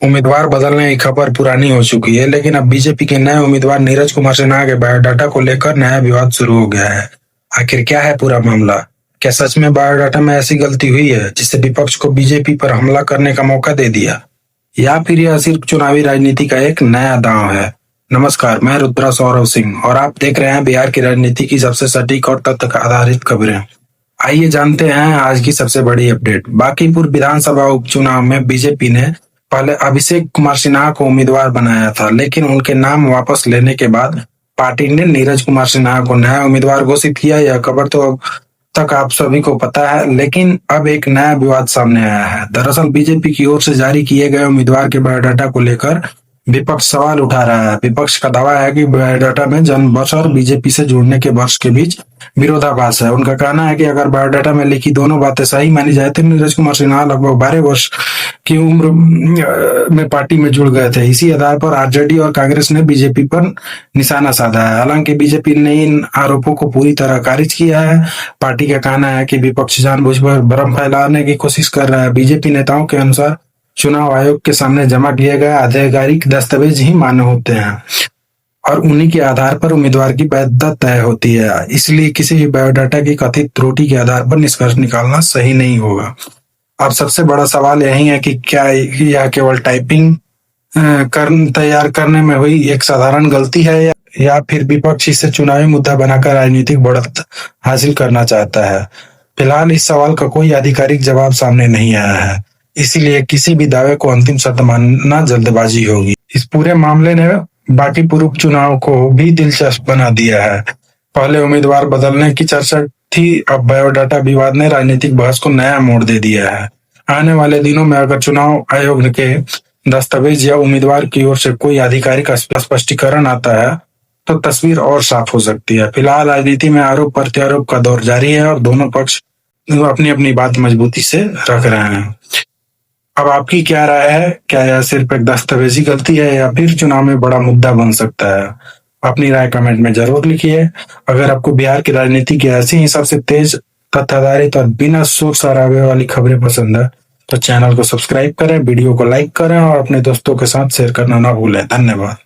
उम्मीदवार बदलने की खबर पुरानी हो चुकी है, लेकिन अब बीजेपी के नए उम्मीदवार नीरज कुमार सिन्हा के बायोडाटा को लेकर नया विवाद शुरू हो गया है। आखिर क्या है पूरा मामला? क्या सच में बायोडाटा में ऐसी गलती हुई है जिससे विपक्ष को बीजेपी पर हमला करने का मौका दे दिया, या फिर यह सिर्फ चुनावी राजनीति का एक नया दांव है? नमस्कार, मैं रुद्रा सौरभ सिंह और आप देख रहे हैं बिहार की राजनीति की सबसे सटीक और तथ्य आधारित खबरें। आइए जानते हैं आज की सबसे बड़ी अपडेट। बांकीपुर विधानसभा उपचुनाव में बीजेपी ने पहले अभिषेक कुमार सिन्हा को उम्मीदवार बनाया था, लेकिन उनके नाम वापस लेने के बाद पार्टी ने नीरज कुमार सिन्हा को नया उम्मीदवार घोषित किया। यह खबर तो अब तक आप सभी को पता है, लेकिन अब एक नया विवाद सामने आया है। दरअसल बीजेपी की ओर से जारी किए गए उम्मीदवार के बायोडाटा को लेकर विपक्ष सवाल उठा रहा है। विपक्ष का दावा है कि बायोडाटा में जन्म वर्ष और बीजेपी से जुड़ने के वर्ष के बीच विरोधाभास है। उनका कहना है कि अगर बायोडाटा में लिखी दोनों बातें सही मानी जाए तो नीरज कुमार सिन्हा लगभग 12 वर्ष की उम्र में पार्टी में जुड़ गए थे। इसी आधार पर आरजेडी और कांग्रेस ने बीजेपी पर निशाना साधा है। हालांकि बीजेपी ने इन आरोपों को पूरी तरह खारिज किया है। पार्टी का कहना है कि विपक्ष जानबूझकर भ्रम फैलाने की कोशिश कर रहा है। बीजेपी नेताओं के अनुसार चुनाव आयोग के सामने जमा किए गए आधिकारिक दस्तावेज ही मान्य होते हैं और उन्हीं के आधार पर उम्मीदवार की वैधता तय होती है। इसलिए किसी भी बायोडाटा की कथित त्रुटि के आधार पर निष्कर्ष निकालना सही नहीं होगा। अब सबसे बड़ा सवाल यही है कि क्या यह केवल टाइपिंग तैयार करने में हुई एक साधारण गलती है, या फिर विपक्ष इसे चुनावी मुद्दा बनाकर राजनीतिक बढ़त हासिल करना चाहता है। फिलहाल इस सवाल का कोई आधिकारिक जवाब सामने नहीं आया है, इसीलिए किसी भी दावे को अंतिम सत्य मानना जल्दबाजी होगी। इस पूरे मामले ने बांकीपुर उपचुनाव को भी दिलचस्प बना दिया है। पहले उम्मीदवार बदलने की चर्चा थी, अब बायोडाटा विवाद ने राजनीतिक बहस को नया मोड़ दे दिया है। आने वाले दिनों में अगर चुनाव आयोग के दस्तावेज या उम्मीदवार की ओर से कोई आधिकारिक स्पष्टीकरण आता है तो तस्वीर और साफ हो सकती है। फिलहाल राजनीति में आरोप प्रत्यारोप का दौर जारी है और दोनों पक्ष अपनी अपनी बात मजबूती से रख रहे हैं। अब आपकी क्या राय है? क्या यह सिर्फ एक दस्तावेजी गलती है या फिर चुनाव में बड़ा मुद्दा बन सकता है? अपनी राय कमेंट में जरूर लिखिए। अगर आपको बिहार की राजनीति की ऐसी ही सबसे तेज, तथ्य आधारित और बिना शोर शराबे वाली खबरें पसंद है तो चैनल को सब्सक्राइब करें, वीडियो को लाइक करें और अपने दोस्तों के साथ शेयर करना ना भूलें। धन्यवाद।